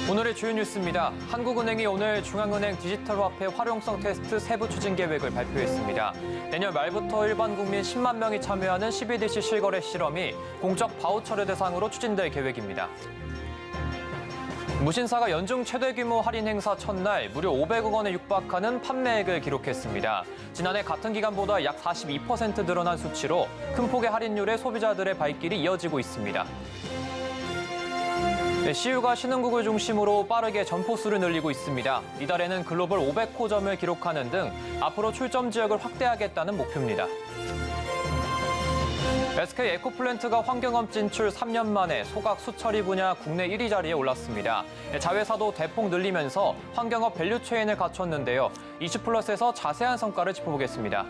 오늘의 주요 뉴스입니다. 한국은행이 오늘 중앙은행 디지털화폐 활용성 테스트 세부 추진 계획을 발표했습니다. 내년 말부터 일반 국민 10만 명이 참여하는 CBDC 실거래 실험이 공적 바우처를 대상으로 추진될 계획입니다. 무신사가 연중 최대 규모 할인 행사 첫날 무려 500억 원에 육박하는 판매액을 기록했습니다. 지난해 같은 기간보다 약 42% 늘어난 수치로 큰 폭의 할인율에 소비자들의 발길이 이어지고 있습니다. CU가 신흥국을 중심으로 빠르게 점포수를 늘리고 있습니다. 이달에는 글로벌 500호점을 기록하는 등 앞으로 출점 지역을 확대하겠다는 목표입니다. SK 에코플랜트가 환경업 진출 3년 만에 소각 수처리 분야 국내 1위 자리에 올랐습니다. 자회사도 대폭 늘리면서 환경업 밸류체인을 갖췄는데요. 이슈플러스에서 자세한 성과를 짚어보겠습니다.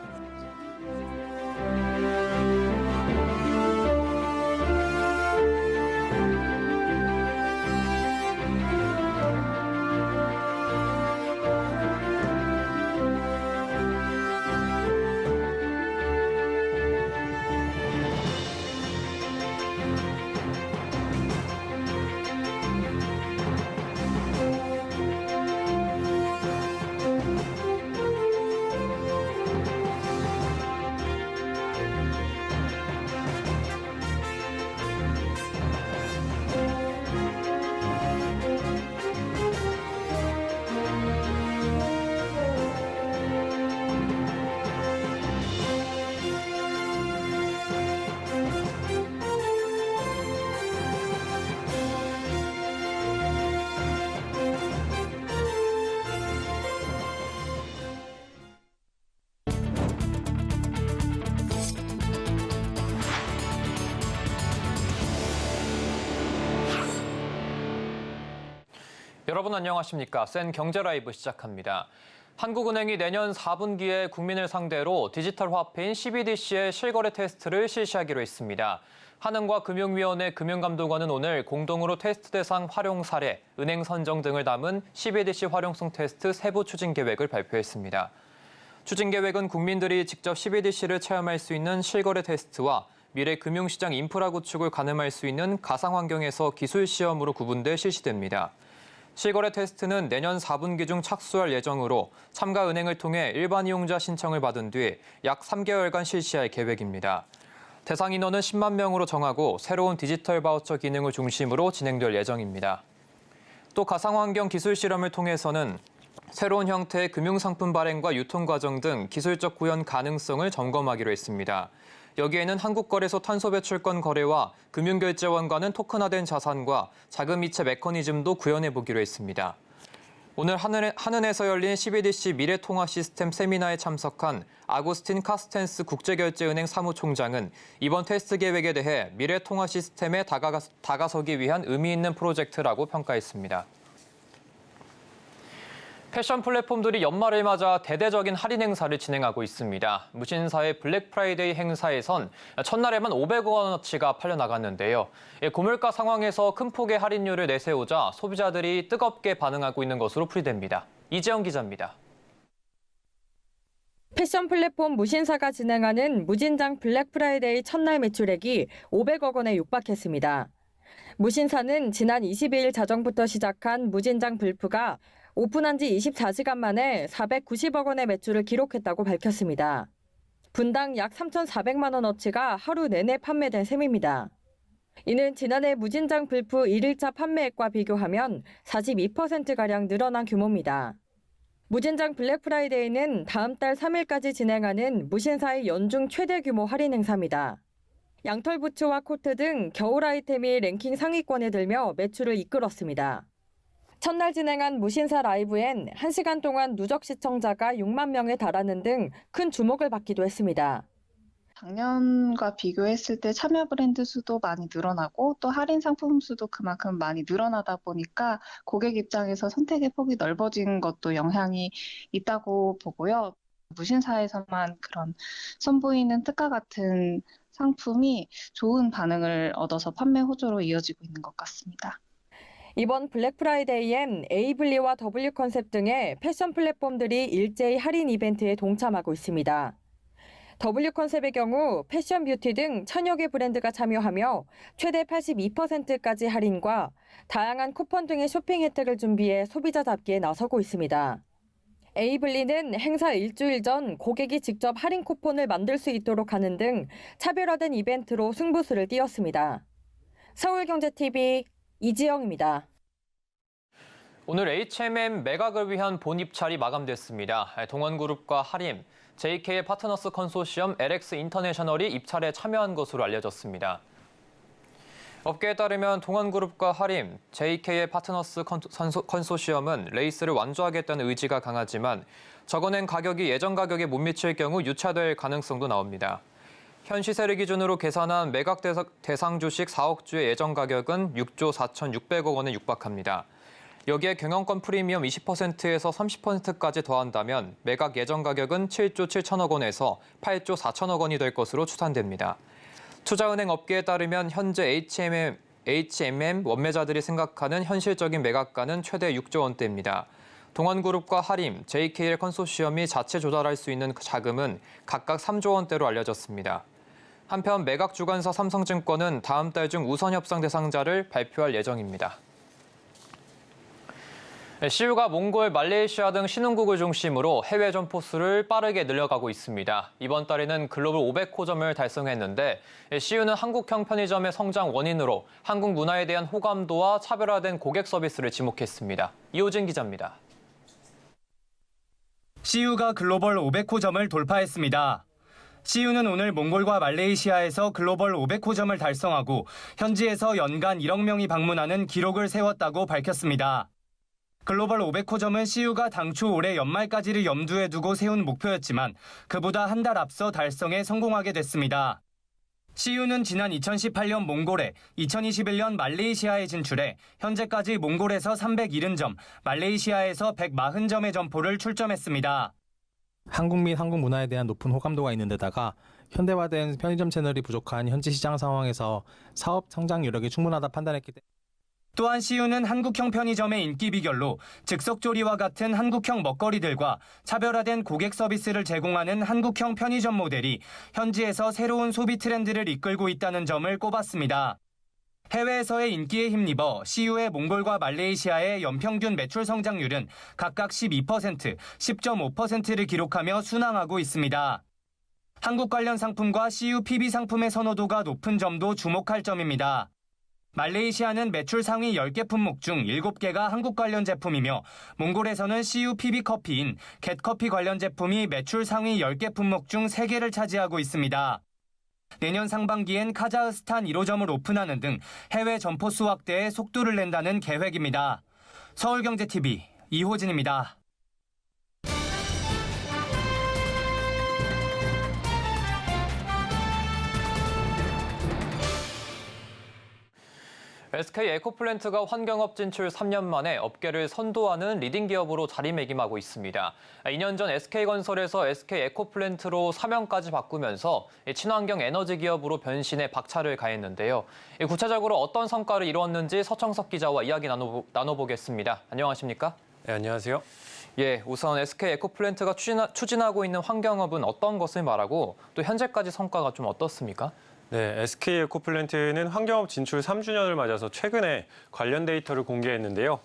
여러분 안녕하십니까? 센 경제라이브 시작합니다. 한국은행이 내년 4분기에 국민을 상대로 디지털 화폐인 CBDC의 실거래 테스트를 실시하기로 했습니다. 한은과 금융위원회 금융감독원은 오늘 공동으로 테스트 대상 활용 사례, 은행 선정 등을 담은 CBDC 활용성 테스트 세부 추진 계획을 발표했습니다. 추진 계획은 국민들이 직접 CBDC를 체험할 수 있는 실거래 테스트와 미래 금융시장 인프라 구축을 가늠할 수 있는 가상 환경에서 기술 시험으로 구분돼 실시됩니다. 실거래 테스트는 내년 4분기 중 착수할 예정으로 참가 은행을 통해 일반 이용자 신청을 받은 뒤 약 3개월간 실시할 계획입니다. 대상 인원은 10만 명으로 정하고 새로운 디지털 바우처 기능을 중심으로 진행될 예정입니다. 또 가상환경 기술 실험을 통해서는 새로운 형태의 금융상품 발행과 유통 과정 등 기술적 구현 가능성을 점검하기로 했습니다. 여기에는 한국거래소 탄소배출권 거래와 금융결제원과는 토큰화된 자산과 자금이체 메커니즘도 구현해보기로 했습니다. 오늘 한은에서 열린 CBDC 미래통화 시스템 세미나에 참석한 아구스틴 카스텐스 국제결제은행 사무총장은 이번 테스트 계획에 대해 미래통화 시스템에 다가서기 위한 의미 있는 프로젝트라고 평가했습니다. 패션 플랫폼들이 연말을 맞아 대대적인 할인 행사를 진행하고 있습니다. 무신사의 블랙 프라이데이 행사에선 첫날에만 500억 원어치가 팔려나갔는데요. 고물가 상황에서 큰 폭의 할인율을 내세우자 소비자들이 뜨겁게 반응하고 있는 것으로 풀이됩니다. 이재영 기자입니다. 패션 플랫폼 무신사가 진행하는 무진장 블랙 프라이데이 첫날 매출액이 500억 원에 육박했습니다. 무신사는 지난 22일 자정부터 시작한 무진장 불프가 오픈한 지 24시간 만에 490억 원의 매출을 기록했다고 밝혔습니다. 분당 약 3,400만 원어치가 하루 내내 판매된 셈입니다. 이는 지난해 무진장 불프 1일차 판매액과 비교하면 42%가량 늘어난 규모입니다. 무진장 블랙 프라이데이는 다음 달 3일까지 진행하는 무신사의 연중 최대 규모 할인 행사입니다. 양털 부츠와 코트 등 겨울 아이템이 랭킹 상위권에 들며 매출을 이끌었습니다. 첫날 진행한 무신사 라이브엔 1시간 동안 누적 시청자가 6만 명에 달하는 등 큰 주목을 받기도 했습니다. 작년과 비교했을 때 참여 브랜드 수도 많이 늘어나고 또 할인 상품 수도 그만큼 많이 늘어나다 보니까 고객 입장에서 선택의 폭이 넓어진 것도 영향이 있다고 보고요. 무신사에서만 그런 선보이는 특가 같은 상품이 좋은 반응을 얻어서 판매 호조로 이어지고 있는 것 같습니다. 이번 블랙 프라이데이엔 에이블리와 W컨셉 등의 패션 플랫폼들이 일제히 할인 이벤트에 동참하고 있습니다. W 컨셉의 경우 패션 뷰티 등 천여 개 브랜드가 참여하며 최대 82%까지 할인과 다양한 쿠폰 등의 쇼핑 혜택을 준비해 소비자답기에 나서고 있습니다. 에이블리는 행사 일주일 전 고객이 직접 할인 쿠폰을 만들 수 있도록 하는 등 차별화된 이벤트로 승부수를 띄웠습니다. 서울경제TV 이지영입니다. 오늘 H&M 매각을 위한 본입찰이 마감됐습니다. 동원그룹과 하림, JK의 파트너스 컨소시엄 LX 인터내셔널이 입찰에 참여한 것으로 알려졌습니다. 업계에 따르면 동원그룹과 하림, JK의 파트너스 컨소시엄은 레이스를 완주하겠다는 의지가 강하지만 적어낸 가격이 예전 가격에 못 미칠 경우 유차될 가능성도 나옵니다. 현 시세를 기준으로 계산한 매각 대상 주식 4억 주의 예전 가격은 6조 4,600억 원에 육박합니다. 여기에 경영권 프리미엄 20%에서 30%까지 더한다면 매각 예전 가격은 7조 7천억 원에서 8조 4천억 원이 될 것으로 추산됩니다. 투자은행 업계에 따르면 현재 H&M 원매자들이 생각하는 현실적인 매각가는 최대 6조 원대입니다. 동원그룹과 하림, JKL 컨소시엄이 자체 조달할 수 있는 자금은 각각 3조 원대로 알려졌습니다. 한편 매각 주관사 삼성증권은 다음 달 중 우선 협상 대상자를 발표할 예정입니다. CU가 몽골, 말레이시아 등 신흥국을 중심으로 해외 점포수를 빠르게 늘려가고 있습니다. 이번 달에는 글로벌 500호점을 달성했는데 CU는 한국형 편의점의 성장 원인으로 한국 문화에 대한 호감도와 차별화된 고객 서비스를 지목했습니다. 이호진 기자입니다. CU가 글로벌 500호점을 돌파했습니다. CU는 오늘 몽골과 말레이시아에서 글로벌 500호점을 달성하고 현지에서 연간 1억 명이 방문하는 기록을 세웠다고 밝혔습니다. 글로벌 500호점은 CU가 당초 올해 연말까지를 염두에 두고 세운 목표였지만 그보다 한 달 앞서 달성에 성공하게 됐습니다. CU는 지난 2018년 몽골에, 2021년 말레이시아에 진출해 현재까지 몽골에서 370점, 말레이시아에서 140점의 점포를 출점했습니다. 한국 및 한국 문화에 대한 높은 호감도가 있는 데다가 현대화된 편의점 채널이 부족한 현지 시장 상황에서 사업 성장 여력이 충분하다 판단했기 때문에 또한 CU는 한국형 편의점의 인기 비결로 즉석조리와 같은 한국형 먹거리들과 차별화된 고객 서비스를 제공하는 한국형 편의점 모델이 현지에서 새로운 소비 트렌드를 이끌고 있다는 점을 꼽았습니다. 해외에서의 인기에 힘입어 CU의 몽골과 말레이시아의 연평균 매출 성장률은 각각 12%, 10.5%를 기록하며 순항하고 있습니다. 한국 관련 상품과 CU PB 상품의 선호도가 높은 점도 주목할 점입니다. 말레이시아는 매출 상위 10개 품목 중 7개가 한국 관련 제품이며 몽골에서는 CU PB 커피인 겟커피 관련 제품이 매출 상위 10개 품목 중 3개를 차지하고 있습니다. 내년 상반기엔 카자흐스탄 1호점을 오픈하는 등 해외 점포수 확대에 속도를 낸다는 계획입니다. 서울경제TV 이호진입니다. SK 에코플랜트가 환경업 진출 3년 만에 업계를 선도하는 리딩 기업으로 자리매김하고 있습니다. 2년 전 SK건설에서 SK 에코플랜트로 사명까지 바꾸면서 친환경 에너지 기업으로 변신해 박차를 가했는데요. 구체적으로 어떤 성과를 이루었는지 서청석 기자와 이야기 나눠보겠습니다. 안녕하십니까? 네, 안녕하세요. 예, 우선 SK 에코플랜트가 추진하고 있는 환경업은 어떤 것을 말하고 또 현재까지 성과가 좀 어떻습니까? 네, SK 에코플랜트는 환경업 진출 3주년을 맞아서 최근에 관련 데이터를 공개했는데요.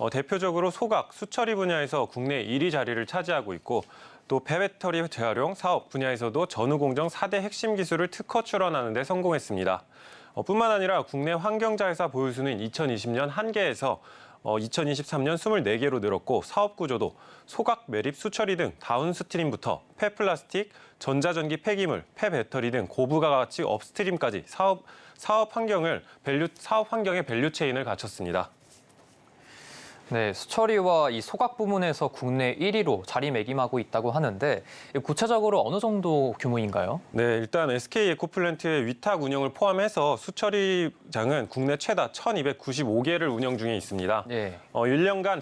대표적으로 소각, 수처리 분야에서 국내 1위 자리를 차지하고 있고 또 폐배터리 재활용 사업 분야에서도 전후공정 4대 핵심 기술을 특허 출원하는 데 성공했습니다. 뿐만 아니라 국내 환경자회사 보유수는 2020년 1개에서 2023년 24개로 늘었고 사업 구조도 소각, 매립, 수처리 등 다운스트림부터 폐플라스틱, 전자전기 폐기물, 폐배터리 등 고부가 가치 업스트림까지 사업 환경의 밸류체인을 갖췄습니다. 네, 수처리와 이 소각 부문에서 국내 1위로 자리매김하고 있다고 하는데 구체적으로 어느 정도 규모인가요? 네, 일단 SK 에코플랜트의 위탁 운영을 포함해서 수처리장은 국내 최다 1,295개를 운영 중에 있습니다. 네. 1년간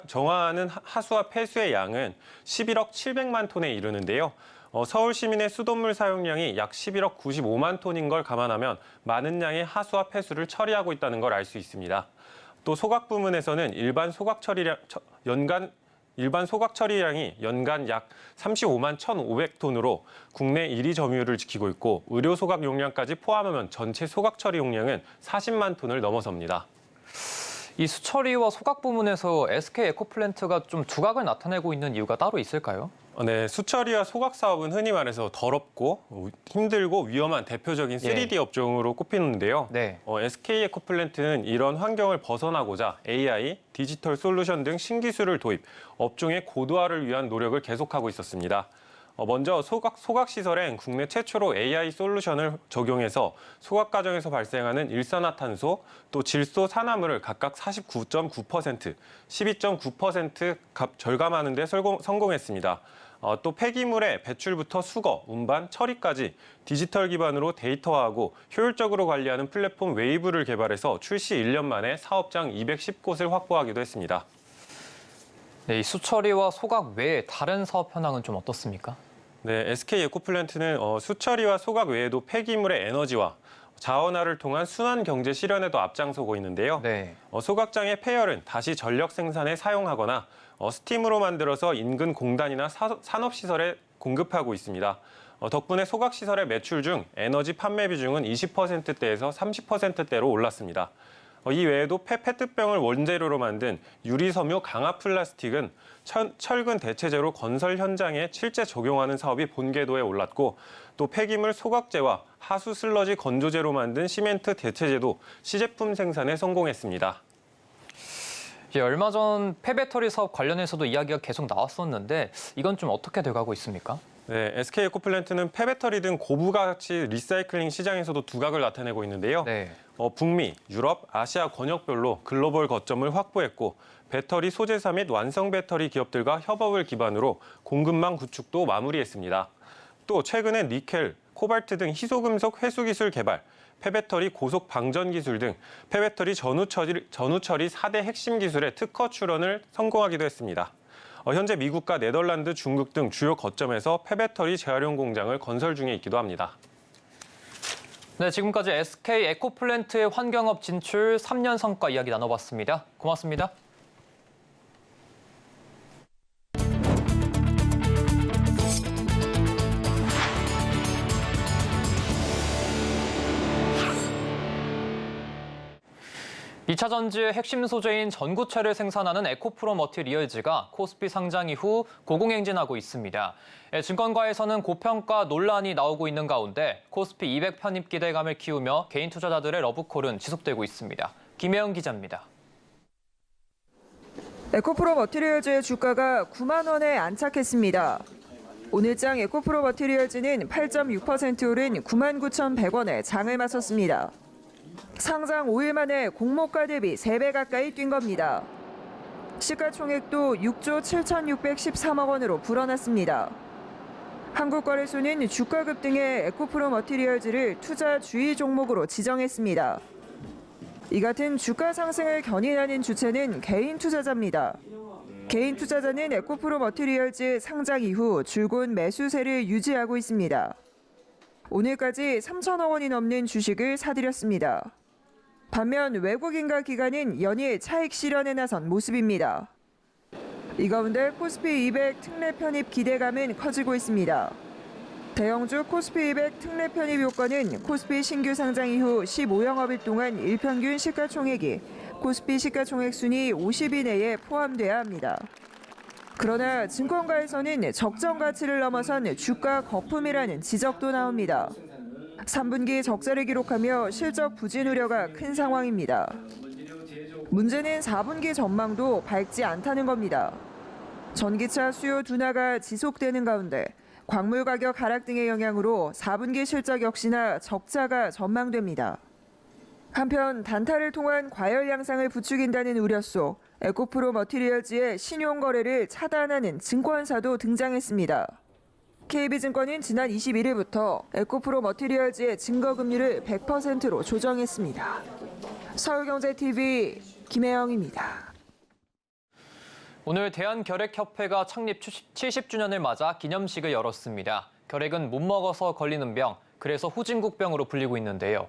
정화하는 하수와 폐수의 양은 11억 700만 톤에 이르는데요. 서울 시민의 수돗물 사용량이 약 11억 95만 톤인 걸 감안하면 많은 양의 하수와 폐수를 처리하고 있다는 걸 알 수 있습니다. 또 소각 부문에서는 일반 소각 처리량 연간 일반 소각 처리량이 연간 약 35만 1,500톤으로 국내 1위 점유율을 지키고 있고 의료 소각 용량까지 포함하면 전체 소각 처리 용량은 40만 톤을 넘어섭니다. 이 수처리와 소각 부문에서 SK 에코플랜트가 좀 두각을 나타내고 있는 이유가 따로 있을까요? 네, 수처리와 소각 사업은 흔히 말해서 더럽고 힘들고 위험한 대표적인 3D 업종으로 꼽히는데요. 네. SK 에코플랜트는 이런 환경을 벗어나고자 AI, 디지털 솔루션 등 신기술을 도입, 업종의 고도화를 위한 노력을 계속하고 있었습니다. 먼저 소각 시설엔 국내 최초로 AI 솔루션을 적용해서 소각 과정에서 발생하는 일산화탄소, 또 질소, 산화물을 각각 49.9%, 12.9% 절감하는 데 성공했습니다. 또 폐기물의 배출부터 수거, 운반, 처리까지 디지털 기반으로 데이터화하고 효율적으로 관리하는 플랫폼 웨이브를 개발해서 출시 1년 만에 사업장 210곳을 확보하기도 했습니다. 네, 이 수처리와 소각 외에 다른 사업 현황은 좀 어떻습니까? 네, SK 에코플랜트는 수처리와 소각 외에도 폐기물의 에너지와 자원화를 통한 순환 경제 실현에도 앞장서고 있는데요. 네. 소각장의 폐열은 다시 전력 생산에 사용하거나 스팀으로 만들어서 인근 공단이나 산업시설에 공급하고 있습니다. 덕분에 소각시설의 매출 중 에너지 판매 비중은 20%대에서 30%대로 올랐습니다. 이 외에도 페트병을 원재료로 만든 유리섬유 강화 플라스틱은 철근 대체제로 건설 현장에 실제 적용하는 사업이 본궤도에 올랐고 또 폐기물 소각제와 하수 슬러지 건조제로 만든 시멘트 대체제도 시제품 생산에 성공했습니다. 얼마 전 폐배터리 사업 관련해서도 이야기가 계속 나왔었는데 이건 좀 어떻게 돼가고 있습니까? 네, SK 에코플랜트는 폐배터리 등 고부가치 리사이클링 시장에서도 두각을 나타내고 있는데요. 네. 북미, 유럽, 아시아 권역별로 글로벌 거점을 확보했고 배터리 소재사 및 완성 배터리 기업들과 협업을 기반으로 공급망 구축도 마무리했습니다. 또 최근에 니켈, 코발트 등 희소금속 회수 기술 개발, 폐배터리 고속 방전 기술 등 폐배터리 전후처리 4대 핵심 기술의 특허 출원을 성공하기도 했습니다. 현재 미국과 네덜란드, 중국 등 주요 거점에서 폐배터리 재활용 공장을 건설 중에 있기도 합니다. 네, 지금까지 SK 에코플랜트의 환경업 진출 3년 성과 이야기 나눠봤습니다. 고맙습니다. 이 차 전지의 핵심 소재인 전구체를 생산하는 에코프로 머티리얼즈가 코스피 상장 이후 고공행진하고 있습니다. 증권가에서는 고평가 논란이 나오고 있는 가운데 코스피 200 편입 기대감을 키우며 개인 투자자들의 러브콜은 지속되고 있습니다. 김혜영 기자입니다. 에코프로 머티리얼즈의 주가가 9만 원에 안착했습니다. 오늘장 에코프로 머티리얼즈는 8.6% 오른 99,100원에 장을 마쳤습니다. 상장 5일 만에 공모가 대비 3배 가까이 뛴 겁니다. 시가총액도 6조 7,613억 원으로 불어났습니다. 한국거래소는 주가 급등에 에코프로 머티리얼즈를 투자 주의 종목으로 지정했습니다. 이 같은 주가 상승을 견인하는 주체는 개인 투자자입니다. 개인 투자자는 에코프로 머티리얼즈 상장 이후 줄곧 매수세를 유지하고 있습니다. 오늘까지 3천억 원이 넘는 주식을 사들였습니다. 반면 외국인과 기관은 연일 차익 실현에 나선 모습입니다. 이 가운데 코스피 200 특례 편입 기대감은 커지고 있습니다. 대형주 코스피 200 특례 편입 요건은 코스피 신규 상장 이후 15영업일 동안 일평균 시가총액이 코스피 시가총액 순위 50위 내에 포함돼야 합니다. 그러나 증권가에서는 적정 가치를 넘어선 주가 거품이라는 지적도 나옵니다. 3분기 적자를 기록하며 실적 부진 우려가 큰 상황입니다. 문제는 4분기 전망도 밝지 않다는 겁니다. 전기차 수요 둔화가 지속되는 가운데 광물 가격 하락 등의 영향으로 4분기 실적 역시나 적자가 전망됩니다. 한편 단타를 통한 과열 양상을 부추긴다는 우려 속 에코프로 머티리얼즈의 신용 거래를 차단하는 증권사도 등장했습니다. KB증권은 지난 21일부터 에코프로 머티리얼즈의 증거금리를 100%로 조정했습니다. 서울경제TV 김혜영입니다. 오늘 대한결핵협회가 창립 70주년을 맞아 기념식을 열었습니다. 결핵은 못 먹어서 걸리는 병, 그래서 후진국병으로 불리고 있는데요.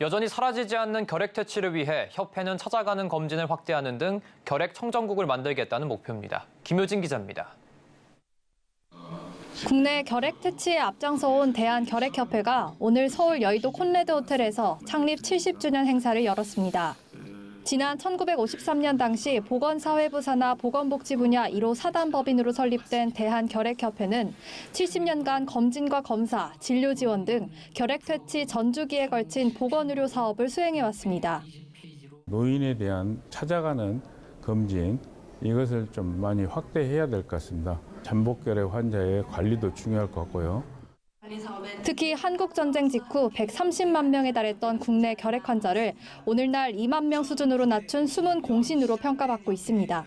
여전히 사라지지 않는 결핵 퇴치를 위해 협회는 찾아가는 검진을 확대하는 등 결핵 청정국을 만들겠다는 목표입니다. 김효진 기자입니다. 국내 결핵 퇴치에 앞장서온 대한결핵협회가 오늘 서울 여의도 콘레드 호텔에서 창립 70주년 행사를 열었습니다. 지난 1953년 당시 보건사회부 산하 보건복지 분야 1호 사단법인으로 설립된 대한결핵협회는 70년간 검진과 검사, 진료 지원 등 결핵 퇴치 전 주기에 걸친 보건의료 사업을 수행해왔습니다. 노인에 대한 찾아가는 검진, 이것을 좀 많이 확대해야 될 것 같습니다. 잠복결핵 환자의 관리도 중요할 것 같고요. 특히 한국전쟁 직후 130만 명에 달했던 국내 결핵 환자를 오늘날 2만 명 수준으로 낮춘 숨은 공신으로 평가받고 있습니다.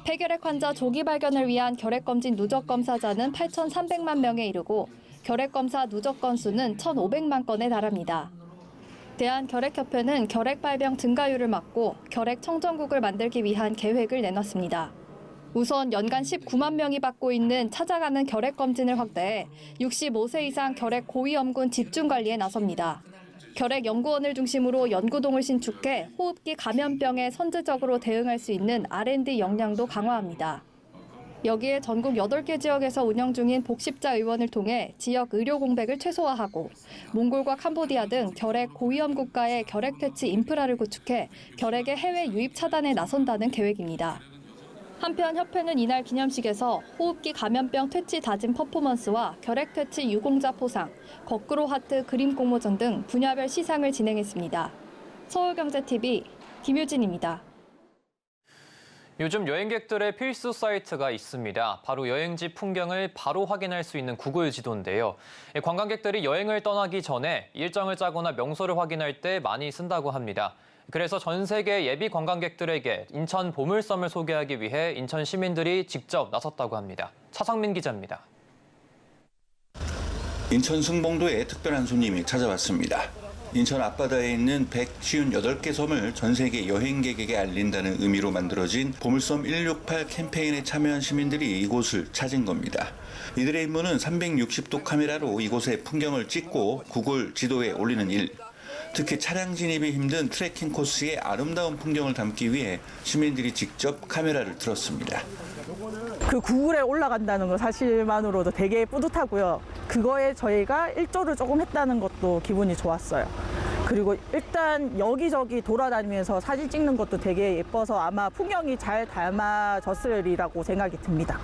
폐결핵 환자 조기 발견을 위한 결핵검진 누적 검사자는 8,300만 명에 이르고 결핵검사 누적 건수는 1,500만 건에 달합니다. 대한결핵협회는 결핵 발병 증가율을 막고 결핵 청정국을 만들기 위한 계획을 내놨습니다. 우선 연간 19만 명이 받고 있는 찾아가는 결핵 검진을 확대해 65세 이상 결핵 고위험군 집중 관리에 나섭니다. 결핵 연구원을 중심으로 연구동을 신축해 호흡기 감염병에 선제적으로 대응할 수 있는 R&D 역량도 강화합니다. 여기에 전국 8개 지역에서 운영 중인 복십자 의원을 통해 지역 의료 공백을 최소화하고 몽골과 캄보디아 등 결핵 고위험 국가의 결핵 퇴치 인프라를 구축해 결핵의 해외 유입 차단에 나선다는 계획입니다. 한편 협회는 이날 기념식에서 호흡기 감염병 퇴치 다짐 퍼포먼스와 결핵 퇴치 유공자 포상, 거꾸로 하트 그림 공모전 등 분야별 시상을 진행했습니다. 서울경제TV 김효진입니다. 요즘 여행객들의 필수 사이트가 있습니다. 바로 여행지 풍경을 바로 확인할 수 있는 구글 지도인데요. 관광객들이 여행을 떠나기 전에 일정을 짜거나 명소를 확인할 때 많이 쓴다고 합니다. 그래서 전 세계 예비 관광객들에게 인천 보물섬을 소개하기 위해 인천 시민들이 직접 나섰다고 합니다. 차상민 기자입니다. 인천 승봉도에 특별한 손님이 찾아왔습니다. 인천 앞바다에 있는 158개 섬을 전 세계 여행객에게 알린다는 의미로 만들어진 보물섬 168 캠페인에 참여한 시민들이 이곳을 찾은 겁니다. 이들의 임무는 360도 카메라로 이곳의 풍경을 찍고 구글 지도에 올리는 일. 특히 차량 진입이 힘든 트레킹 코스의 아름다운 풍경을 담기 위해 시민들이 직접 카메라를 들었습니다. 그 구글에 올라간다는 거 사실만으로도 되게 뿌듯하고요. 그거에 저희가 일조를 조금 했다는 것도 기분이 좋았어요. 그리고 일단 여기저기 돌아다니면서 사진 찍는 것도 되게 예뻐서 아마 풍경이 잘 담아졌으리라고 생각이 듭니다.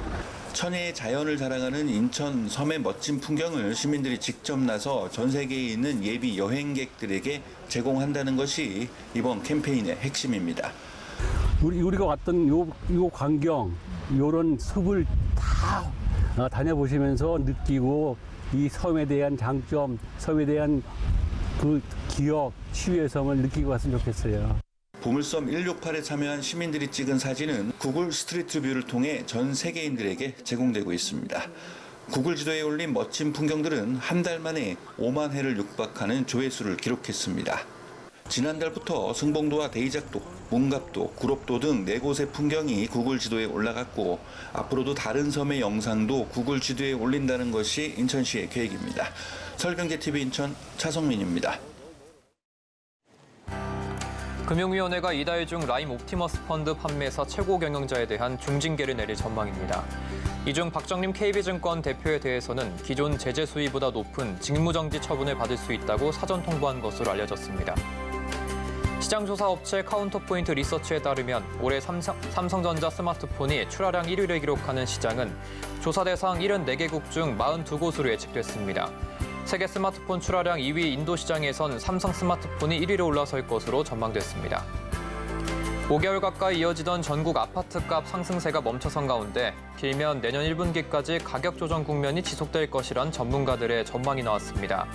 천혜의 자연을 자랑하는 인천 섬의 멋진 풍경을 시민들이 직접 나서 전 세계에 있는 예비 여행객들에게 제공한다는 것이 이번 캠페인의 핵심입니다. 우리가 왔던 요 광경, 요런 숲을 다 다녀보시면서 느끼고 이 섬에 대한 장점, 섬에 대한 그 기억, 치유의 섬을 느끼고 갔으면 좋겠어요. 보물섬 168에 참여한 시민들이 찍은 사진은 구글 스트리트 뷰를 통해 전 세계인들에게 제공되고 있습니다. 구글 지도에 올린 멋진 풍경들은 한 달 만에 5만 회를 육박하는 조회수를 기록했습니다. 지난달부터 승봉도와 대이작도, 문갑도, 구롭도 등 4곳의 풍경이 구글 지도에 올라갔고 앞으로도 다른 섬의 영상도 구글 지도에 올린다는 것이 인천시의 계획입니다. 서울경제TV 인천 차성민입니다. 금융위원회가 이달 중 라임 옵티머스 펀드 판매사 최고 경영자에 대한 중징계를 내릴 전망입니다. 이 중 박정림 KB증권 대표에 대해서는 기존 제재 수위보다 높은 직무정지 처분을 받을 수 있다고 사전 통보한 것으로 알려졌습니다. 시장조사업체 카운터포인트 리서치에 따르면 올해 삼성전자 스마트폰이 출하량 1위를 기록하는 시장은 조사 대상 74개국 중 42곳으로 예측됐습니다. 세계 스마트폰 출하량 2위 인도 시장에선 삼성 스마트폰이 1위로 올라설 것으로 전망됐습니다. 5개월 가까이 이어지던 전국 아파트값 상승세가 멈춰선 가운데 길면 내년 1분기까지 가격 조정 국면이 지속될 것이란 전문가들의 전망이 나왔습니다.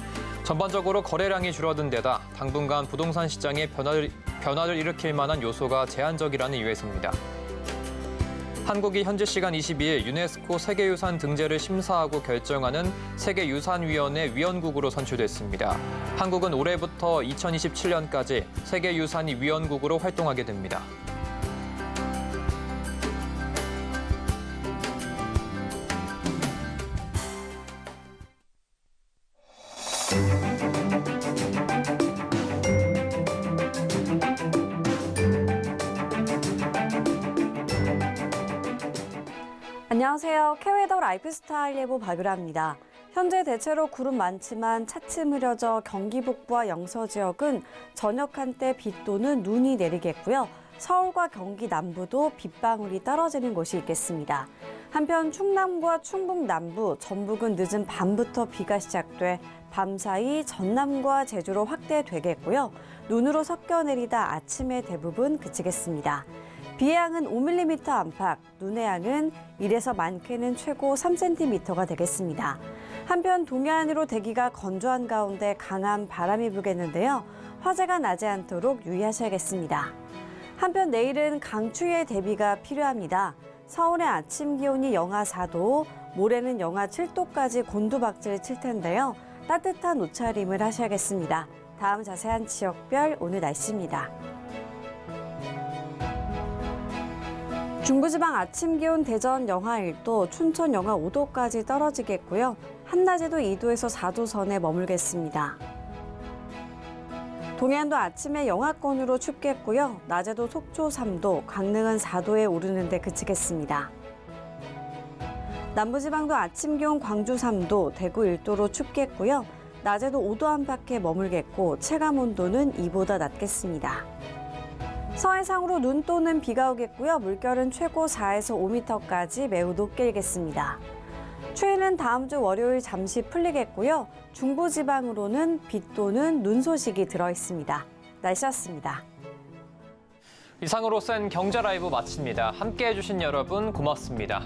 전반적으로 거래량이 줄어든 데다 당분간 부동산 시장에 변화를 일으킬 만한 요소가 제한적이라는 이유에서입니다. 한국이 현지 시간 22일 유네스코 세계유산 등재를 심사하고 결정하는 세계유산위원회 위원국으로 선출됐습니다. 한국은 올해부터 2027년까지 세계유산위 위원국으로 활동하게 됩니다. 안녕하세요. K웨더 라이프스타일 예보 박유라입니다. 현재 대체로 구름 많지만 차츰 흐려져 경기 북부와 영서 지역은 저녁 한때 비 또는 눈이 내리겠고요. 서울과 경기 남부도 빗방울이 떨어지는 곳이 있겠습니다. 한편 충남과 충북 남부, 전북은 늦은 밤부터 비가 시작돼 밤사이 전남과 제주로 확대되겠고요. 눈으로 섞여 내리다 아침에 대부분 그치겠습니다. 비의 양은 5mm 안팎, 눈의 양은 1에서 많게는 최고 3cm가 되겠습니다. 한편 동해안으로 대기가 건조한 가운데 강한 바람이 불겠는데요. 화재가 나지 않도록 유의하셔야겠습니다. 한편 내일은 강추위에 대비가 필요합니다. 서울의 아침 기온이 영하 4도, 모레는 영하 7도까지 곤두박질 칠 텐데요. 따뜻한 옷차림을 하셔야겠습니다. 다음 자세한 지역별 오늘 날씨입니다. 중부지방 아침 기온 대전 영하 1도, 춘천 영하 5도까지 떨어지겠고요. 한낮에도 2도에서 4도 선에 머물겠습니다. 동해안도 아침에 영하권으로 춥겠고요. 낮에도 속초 3도, 강릉은 4도에 오르는 데 그치겠습니다. 남부지방도 아침 기온 광주 3도, 대구 1도로 춥겠고요. 낮에도 5도 안팎에 머물겠고 체감 온도는 2보다 낮겠습니다. 서해상으로 눈 또는 비가 오겠고요. 물결은 최고 4에서 5m까지 매우 높게 일겠습니다. 추위는 다음 주 월요일 잠시 풀리겠고요. 중부지방으로는 비 또는 눈 소식이 들어있습니다. 날씨였습니다. 이상으로 센 경제 라이브 마칩니다. 함께해 주신 여러분 고맙습니다.